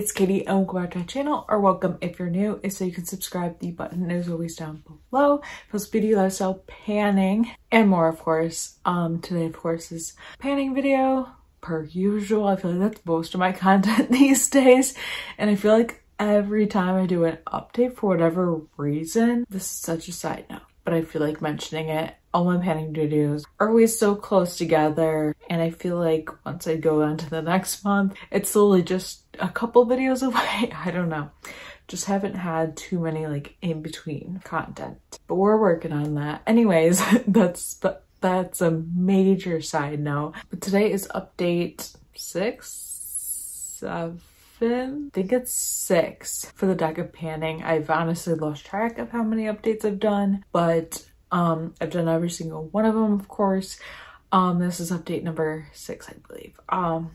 it's Katie and welcome back to my channel, or welcome if you're new. So you can subscribe, the button is always down below. For this beauty, lifestyle, panning, and more of course. Today of course is panning video per usual. I feel like that's most of my content these days, and I feel like every time I do an update for whatever reason, this is such a side note, but I feel like mentioning it. All my panning videos are always so close together, and I feel like once I go on to the next month, it's slowly just a couple videos away. I don't know. Just haven't had too many like in between content, but we're working on that. Anyways, that's a major side note. But today is update 6, 7. I think it's 6 for the deck of panning. I've honestly lost track of how many updates I've done, but I've done every single one of them, of course. This is update number 6, I believe,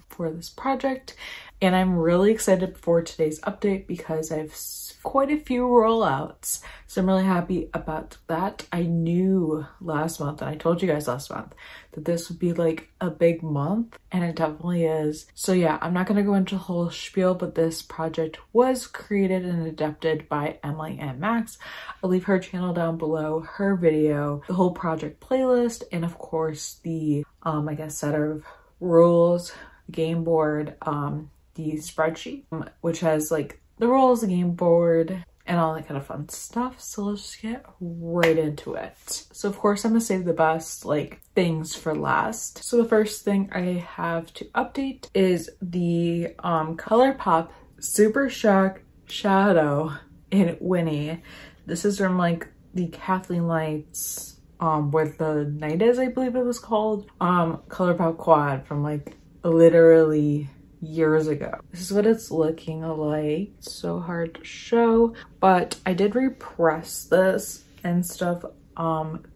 for this project. And I'm really excited for today's update because I've quite a few rollouts. So I'm really happy about that. I knew last month, and I told you guys last month, that this would be like a big month, and it definitely is. So yeah, I'm not gonna go into the whole spiel, but this project was created and adapted by Emily and Max. I'll leave her channel down below, her video, the whole project playlist, and of course the I guess set of rules, game board, the spreadsheet, which has like the rules, the game board, and all that kind of fun stuff. So let's just get right into it. So of course I'm gonna save the best like things for last. So the first thing I have to update is the Colourpop Super Shock Shadow in Winnie. This is from like the Kathleen Lights with the Night Is, I believe it was called, Colourpop quad from like literally years ago. This is what it's looking like. It's so hard to show, but I did repress this and stuff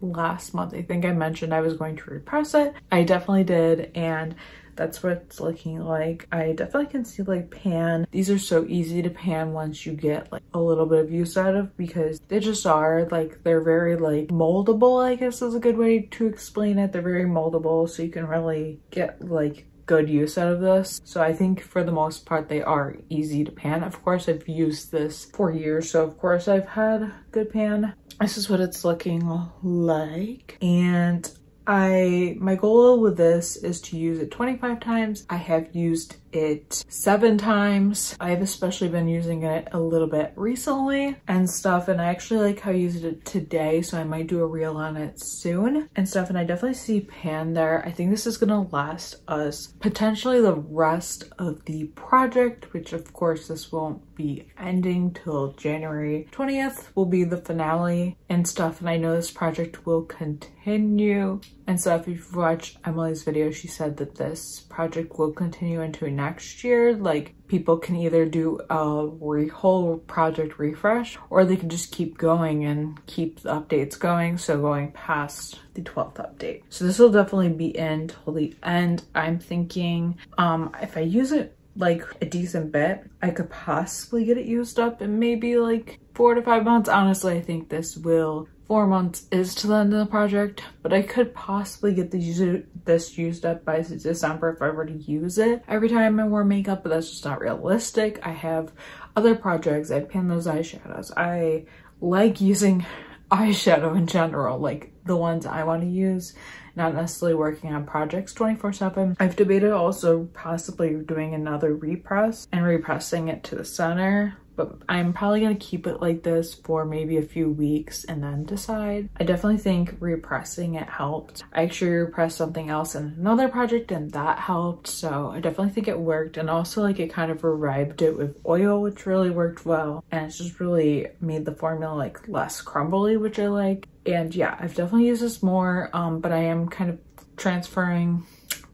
last month. I think I mentioned I was going to repress it. I definitely did, and that's what it's looking like. I definitely can see like pan. These are so easy to pan once you get like a little bit of use out of, because they just are like, they're very like moldable, I guess is a good way to explain it. They're very moldable, so you can really get like good use out of this. So I think for the most part they are easy to pan. Of course I've used this for years, so of course I've had good pan. This is what it's looking like, and my goal with this is to use it 25 times. I have used it 7 times. I've especially been using it a little bit recently and stuff, and I actually like how I used it today, so I might do a reel on it soon and stuff. And I definitely see pan there. I think this is gonna last us potentially the rest of the project, which of course this won't be ending till January 20th will be the finale and stuff. And I know this project will continue and stuff. If you've watched Emily's video, she said that this project will continue into next year. Like, people can either do a whole project refresh, or they can just keep going and keep the updates going, so going past the 12th update. So this will definitely be in till the end. I'm thinking if I use it like a decent bit, I could possibly get it used up in maybe like 4 to 5 months. Honestly, I think this will 4 months is to the end of the project, but I could possibly get this used up by December if I were to use it every time I wear makeup, but that's just not realistic. I have other projects. I pan those eyeshadows. I like using eyeshadow in general, like the ones I want to use, not necessarily working on projects 24/7. I've debated also possibly doing another repress and repressing it to the center, but I'm probably gonna keep it like this for maybe a few weeks and then decide. I definitely think repressing it helped. I actually repressed something else in another project and that helped, so I definitely think it worked. And also like it kind of revived it with oil, which really worked well, and it's just really made the formula like less crumbly, which I like. And yeah, I've definitely used this more, but I am kind of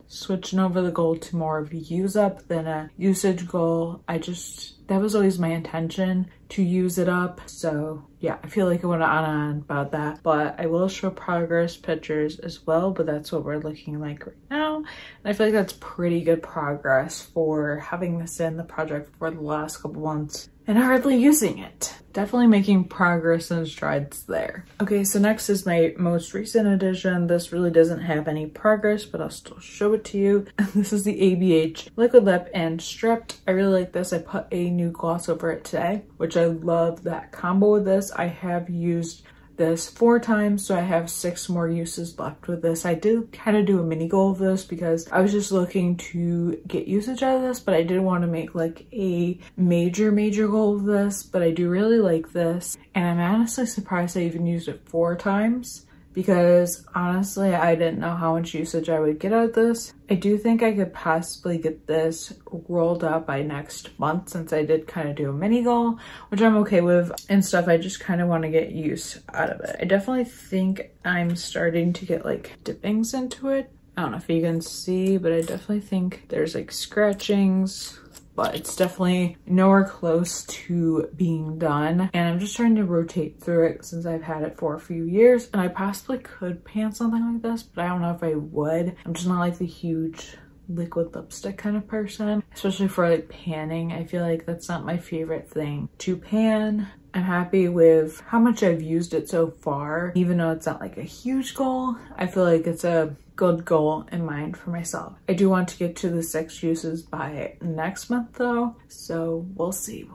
switching over the goal to more of a use up than a usage goal. That was always my intention, to use it up. So yeah, I feel like I went on and on about that, but I will show progress pictures as well, but that's what we're looking like right now. And I feel like that's pretty good progress for having this in the project for the last couple months and hardly using it. Definitely making progress and strides there. Okay, so next is my most recent edition. This really doesn't have any progress, but I'll still show it to you. This is the ABH Liquid Lip and Stripped. I really like this. I put a new gloss over it today, which I love that combo with this. I have used this 4 times, so I have 6 more uses left with this. I did kind of do a mini goal of this because I was just looking to get usage out of this, but I didn't want to make like a major goal of this. But I do really like this, and I'm honestly surprised I even used it 4 times, because honestly I didn't know how much usage I would get out of this. I do think I could possibly get this rolled up by next month, since I did kind of do a mini goal, which I'm okay with and stuff. I just kind of want to get use out of it. I definitely think I'm starting to get like dippings into it. I don't know if you can see, but I definitely think there's like scratchings, but it's definitely nowhere close to being done. And I'm just trying to rotate through it since I've had it for a few years, and I possibly could pan something like this, but I don't know if I would. I'm just not like the huge liquid lipstick kind of person, especially for like panning. I feel like that's not my favorite thing to pan. I'm happy with how much I've used it so far, even though it's not like a huge goal. I feel like it's a good goal in mind for myself. I do want to get to the 6 uses by next month though, so we'll see.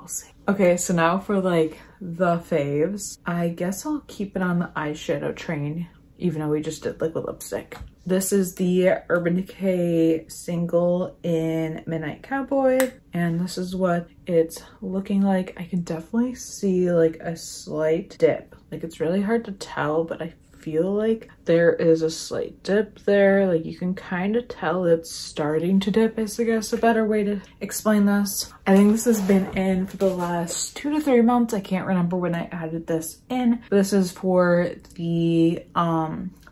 Okay, so now for like the faves. I guess I'll keep it on the eyeshadow train, even though we just did liquid lipstick. This is the Urban Decay single in Midnight Cowboy, and this is what it's looking like. I can definitely see like a slight dip. Like, it's really hard to tell, but I feel like there is a slight dip there. Like, you can kind of tell it's starting to dip, is I guess a better way to explain this. I think this has been in for the last 2 to 3 months. I can't remember when I added this in. This is for the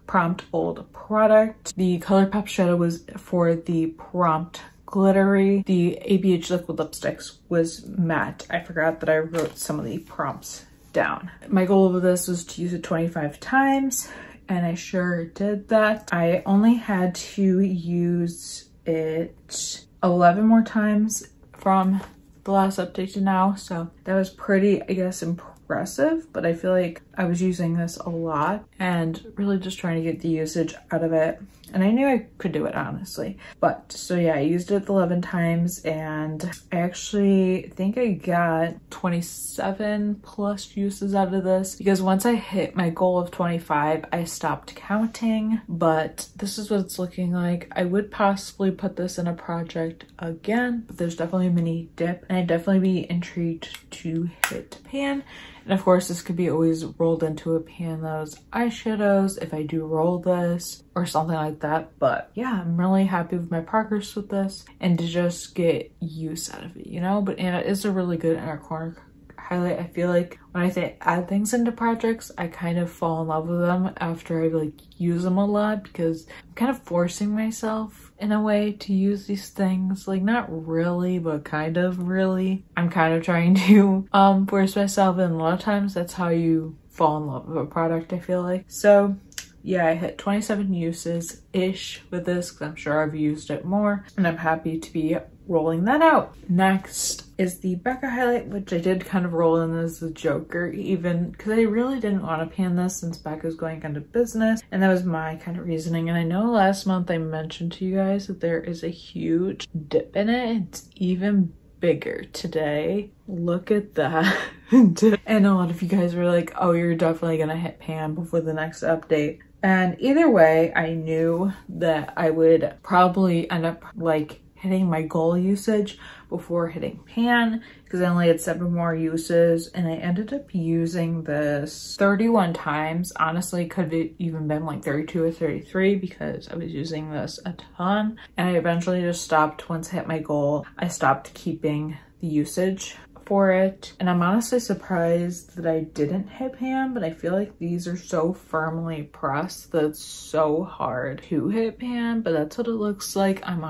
Prompt Old product. The Colourpop shadow was for the Prompt Glittery. The ABH Liquid Lipsticks was matte. I forgot that I wrote some of the prompts down. My goal of this was to use it 25 times, and I sure did that. I only had to use it 11 more times from the last update to now, so that was pretty, I guess, impressive. But I feel like I was using this a lot and really just trying to get the usage out of it, and I knew I could do it, honestly. But so yeah, I used it 11 times, and I actually think I got 27 plus uses out of this, because once I hit my goal of 25 I stopped counting. But this is what it's looking like. I would possibly put this in a project again, but there's definitely a mini dip, and I'd definitely be intrigued to hit pan. And of course, this could be always rolled into a pan, those eyeshadows, if I do roll this or something like that. But yeah, I'm really happy with my progress with this, and to just get use out of it, you know? But and it is a really good inner corner highlight. I feel like when I add things into projects, I kind of fall in love with them after I like use them a lot, because I'm kind of forcing myself in a way to use these things. Like, not really, but kind of really. I'm kind of trying to force myself, and a lot of times that's how you fall in love with a product, I feel like. So yeah, I hit 27 uses ish with this, because I'm sure I've used it more, and I'm happy to be rolling that out. Next is the Becca Highlight, which I did kind of roll in as a joker, even because I really didn't want to pan this since Becca's going into business, and that was my kind of reasoning. And I know last month I mentioned to you guys that there is a huge dip in it. It's even bigger today. Look at that. And a lot of you guys were like, oh, you're definitely gonna hit pan before the next update. And either way, I knew that I would probably end up like hitting my goal usage before hitting pan, because I only had 7 more uses, and I ended up using this 31 times. Honestly, could have even been like 32 or 33, because I was using this a ton, and I eventually just stopped. Once I hit my goal, I stopped keeping the usage for it. And I'm honestly surprised that I didn't hit pan, but I feel like these are so firmly pressed that it's so hard to hit pan, but that's what it looks like. I'm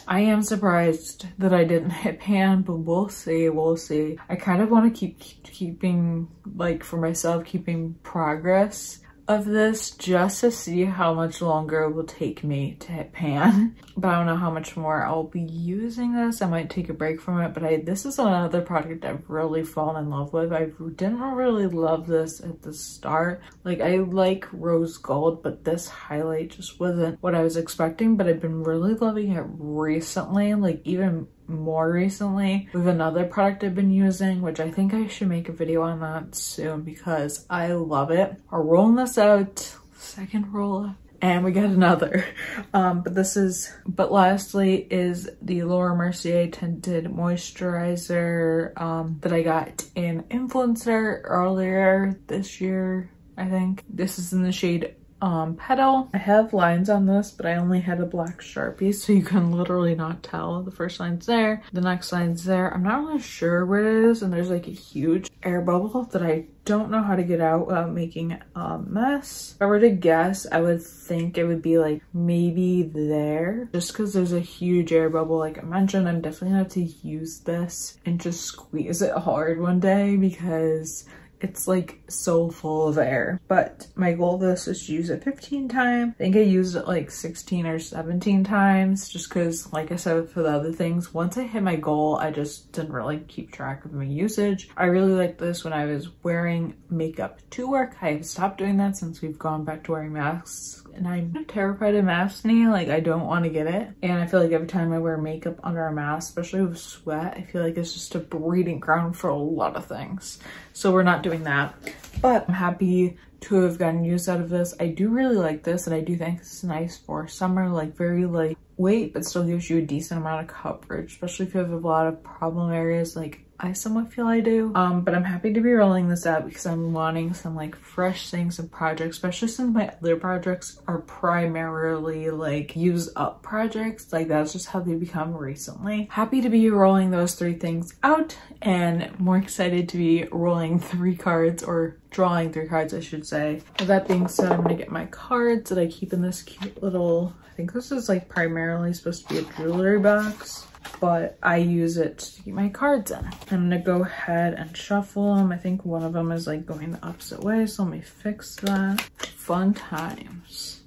I am surprised that I didn't hit pan, but we'll see, we'll see. I kind of want to keeping, like, for myself, keeping progress of this just to see how much longer it will take me to hit pan. But I don't know how much more I'll be using this. I might take a break from it, but this is another product I've really fallen in love with. I didn't really love this at the start. Like, I like rose gold, but this highlight just wasn't what I was expecting, but I've been really loving it recently, like even more recently with another product I've been using, which I think I should make a video on that soon because I love it. We're rolling this out, second roll, and we got another. But lastly is the Laura Mercier Tinted Moisturizer that I got in Influencer earlier this year, I think. This is in the shade Petal. I have lines on this, but I only had a black Sharpie, so you can literally not tell. The first line's there, the next line's there. I'm not really sure where it is, and there's like a huge air bubble that I don't know how to get out without making a mess. If I were to guess, I would think it would be like maybe there, just because there's a huge air bubble. Like I mentioned, I'm definitely gonna have to use this and just squeeze it hard one day because it's like so full of air. But my goal of this is to use it 15 times. I think I used it like 16 or 17 times just because, like I said for the other things, once I hit my goal, I just didn't really keep track of my usage. I really liked this when I was wearing makeup to work. I have stopped doing that since we've gone back to wearing masks. And I'm terrified of masks now. Like, I don't want to get it. And I feel like every time I wear makeup under a mask, especially with sweat, I feel like it's just a breeding ground for a lot of things. So we're not doing that. But I'm happy to have gotten use out of this. I do really like this, and I do think it's nice for summer, like very lightweight, but still gives you a decent amount of coverage, especially if you have a lot of problem areas like I somewhat feel I do. But I'm happy to be rolling this out because I'm wanting some like fresh things and projects, especially since my other projects are primarily like use up projects. Like that's just how they become recently. Happy to be rolling those 3 things out, and more excited to be rolling 3 cards, or drawing 3 cards, I should say. With that being said, I'm gonna get my cards that I keep in this cute little, I think this is like primarily supposed to be a jewelry box, but I use it to keep my cards in. I'm gonna go ahead and shuffle them. I think one of them is like going the opposite way, so let me fix that. Fun times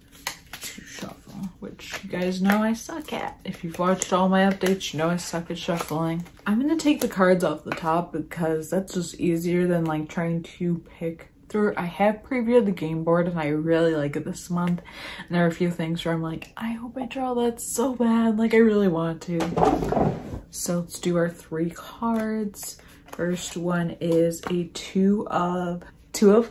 to shuffle, which you guys know I suck at. If you've watched all my updates, you know I suck at shuffling. I'm gonna take the cards off the top because that's just easier than like trying to pick through. I have previewed the game board and I really like it this month, and there are a few things where I'm like, I hope I draw that so bad, like I really want to. So let's do our 3 cards. First one is a 2 of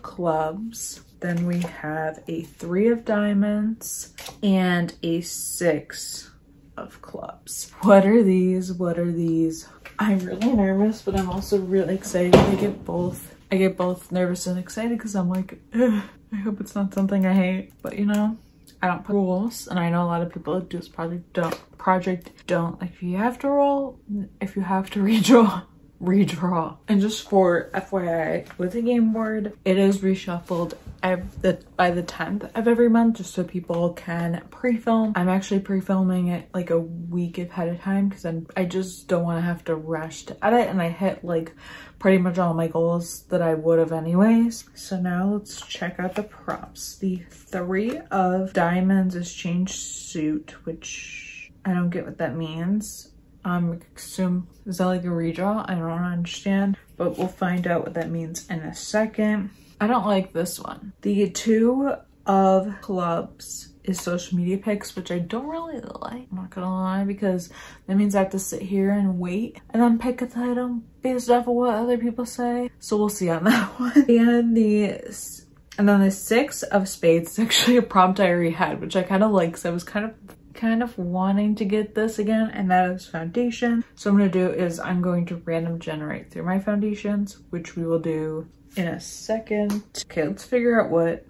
clubs, then we have a 3 of diamonds, and a 6 of clubs. What are these? What are these? I'm really nervous, but I'm also really excited. I get both nervous and excited because I'm like, ugh, I hope it's not something I hate. But you know, I don't put rules, and I know a lot of people that do this project don't. Like, if you have to roll, if you have to redraw. And just for FYI, with the game board, it is reshuffled by the 10th of every month, just so people can pre-film. I'm actually pre-filming it like a week ahead of time because I just don't want to have to rush to edit, and I hit like pretty much all my goals that I would have anyways. So now let's check out the prompts. The 3 of diamonds is change suit, which I don't get what that means. Assume, is that like a redraw? I don't understand, but we'll find out what that means in a second. I don't like this one. The 2 of clubs is social media pics, which I don't really like, I'm not gonna lie, because that means I have to sit here and wait and then pick a title based off of what other people say. So we'll see on that one. And then the 6 of spades is actually a prompt I already had, which I kind of like, because I was kind of wanting to get this again, and that is foundation. So what I'm gonna do is I'm going to random generate through my foundations, which we will do in a second. Okay, let's figure out what,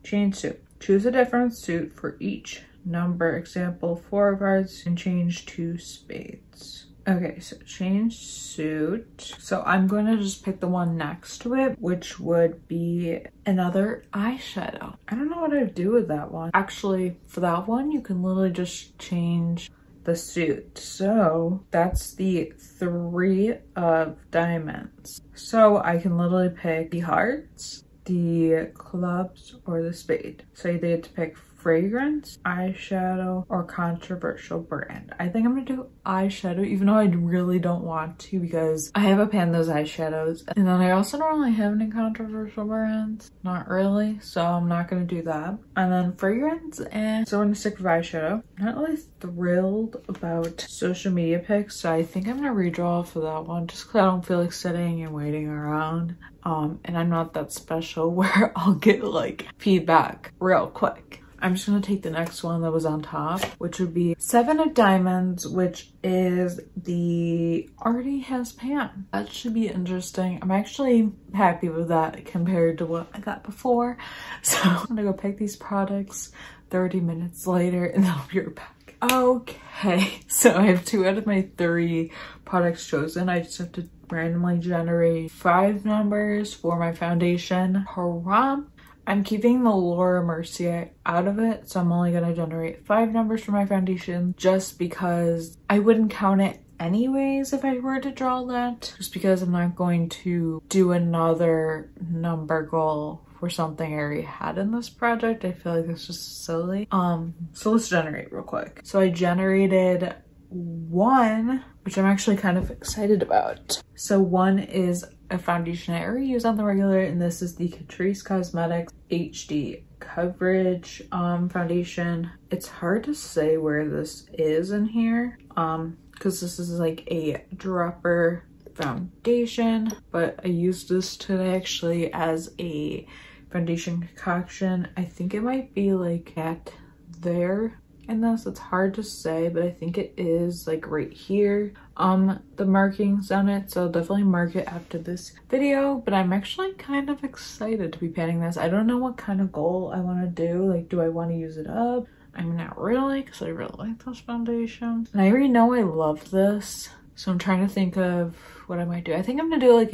change suit. Choose a different suit for each number. Example, 4 of hearts and change to spades. Okay, so change suit. So I'm going to just pick the one next to it, which would be another eyeshadow. I don't know what I'd do with that one. Actually, for that one, you can literally just change the suit. So that's the 3 of diamonds. So I can literally pick the hearts, the clubs, or the spade. So you get to pick fragrance, eyeshadow, or controversial brand. I think I'm gonna do eyeshadow, even though I really don't want to, because I have a pan those eyeshadows, and then I also don't really have any controversial brands, not really, so I'm not gonna do that. And then fragrance, and so I'm gonna stick with eyeshadow. I'm not really thrilled about social media pics, so I think I'm gonna redraw for that one, just because I don't feel like sitting and waiting around. And I'm not that special where I'll get like feedback real quick. I'm just gonna take the next one that was on top, which would be 7 of diamonds, which is the already has pan. That should be interesting. I'm actually happy with that compared to what I got before. So I'm gonna go pick these products 30 minutes later and then I'll be right back. Okay, so I have 2 out of my 3 products chosen. I just have to randomly generate 5 numbers for my foundation prompt. I'm keeping the Laura Mercier out of it, so I'm only gonna generate 5 numbers for my foundation just because I wouldn't count it anyways if I were to draw that, just because I'm not going to do another number goal for something I already had in this project. I feel like it's just silly. So let's generate real quick. So I generated 1, which I'm actually kind of excited about. So 1 is a foundation I already use on the regular, and this is the Catrice Cosmetics HD Coverage foundation. It's hard to say where this is in here because this is like a dropper foundation, but I used this today actually as a foundation concoction. I think it might be like at there in this. It's hard to say, but I think it is like right here, the markings on it, so I'll definitely mark it after this video. But I'm actually kind of excited to be panning this. I don't know what kind of goal I want to do. Like, do I want to use it up? I mean, not really, because I really like this foundation, and I already know I love this, so I'm trying to think of what I might do. I think I'm gonna do like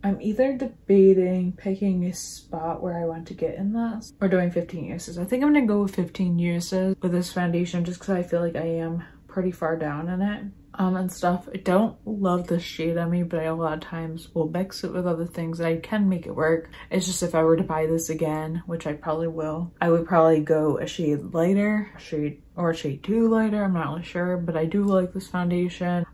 I'm either debating picking a spot where I want to get in this or doing 15 uses. I think I'm gonna go with 15 uses with this foundation just because I feel like I am pretty far down in it and stuff. I don't love this shade on me, but I a lot of times will mix it with other things and I can make it work. It's just if I were to buy this again, which I probably will, I would probably go a shade lighter, a shade 2 lighter. I'm not really sure, but I do like this foundation.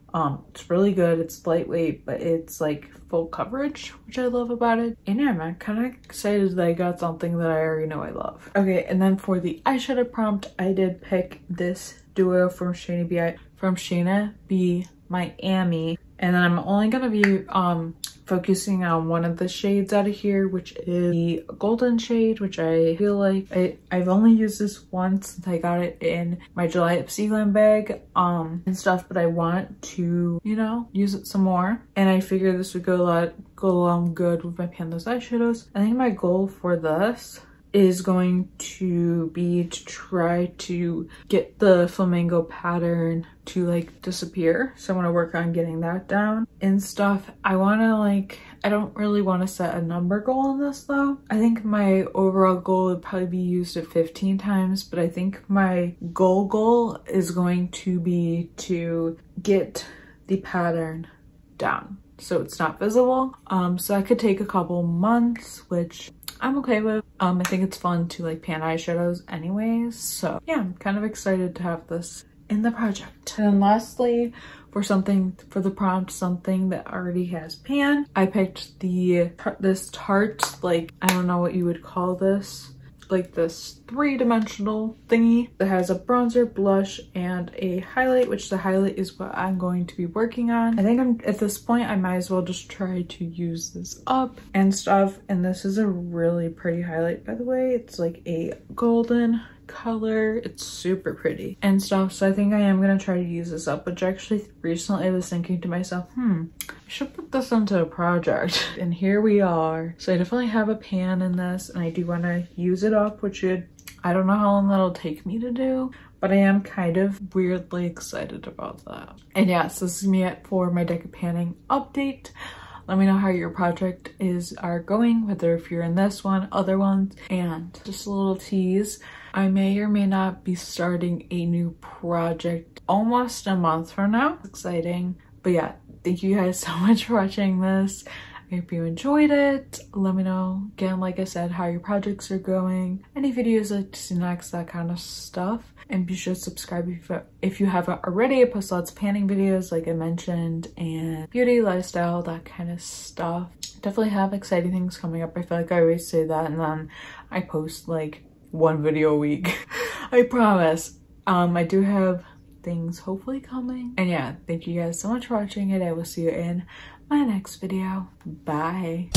It's really good. It's lightweight, but it's like full coverage, which I love about it. And yeah, I'm kind of excited that I got something that I already know I love. Okay, and then for the eyeshadow prompt, I did pick this duo from Shayna B Miami, and then I'm only gonna be focusing on one of the shades out of here, which is the golden shade, which I feel like I've only used this once since I got it in my July Ipsy glam bag and stuff, but I want to, you know, use it some more, and I figured this would go along good with my Pandas eyeshadows. I think my goal for this is going to be to try to get the flamingo pattern to like disappear. So I want to work on getting that down and stuff. I don't really want to set a number goal on this though. I think my overall goal would probably be used at 15 times, but I think my goal is going to be to get the pattern down so it's not visible. So that could take a couple months, which I'm okay with. I think it's fun to like pan eyeshadows anyways. So yeah, I'm kind of excited to have this in the project. And then lastly, for the prompt, something that already has pan, I picked this Tarte, like, I don't know what you would call this, like this 3-dimensional thingy that has a bronzer, blush, and a highlight, which the highlight is what I'm going to be working on. I think at this point I might as well just try to use this up and stuff. And this is a really pretty highlight, by the way. It's like a golden color. It's super pretty and stuff, so I think I am gonna try to use this up, which actually recently I was thinking to myself, I should put this into a project. And here we are. So I definitely have a pan in this, and I do want to use it up, which I don't know how long that'll take me to do, but I am kind of weirdly excited about that. And yes, this is me for my deck of panning update. Let me know how your project are going, whether if you're in this one, other ones, and just a little tease. I may or may not be starting a new project almost a month from now. It's exciting. But yeah, thank you guys so much for watching this. I hope you enjoyed it. Let me know, again, like I said, how your projects are going, any videos like to see next, that kind of stuff. And be sure to subscribe if you haven't already. I post lots of panning videos like I mentioned, and beauty, lifestyle, that kind of stuff. Definitely have exciting things coming up. I feel like I always say that and then I post like one video a week. I promise. I do have things hopefully coming. And yeah, thank you guys so much for watching it. I will see you in my next video. Bye.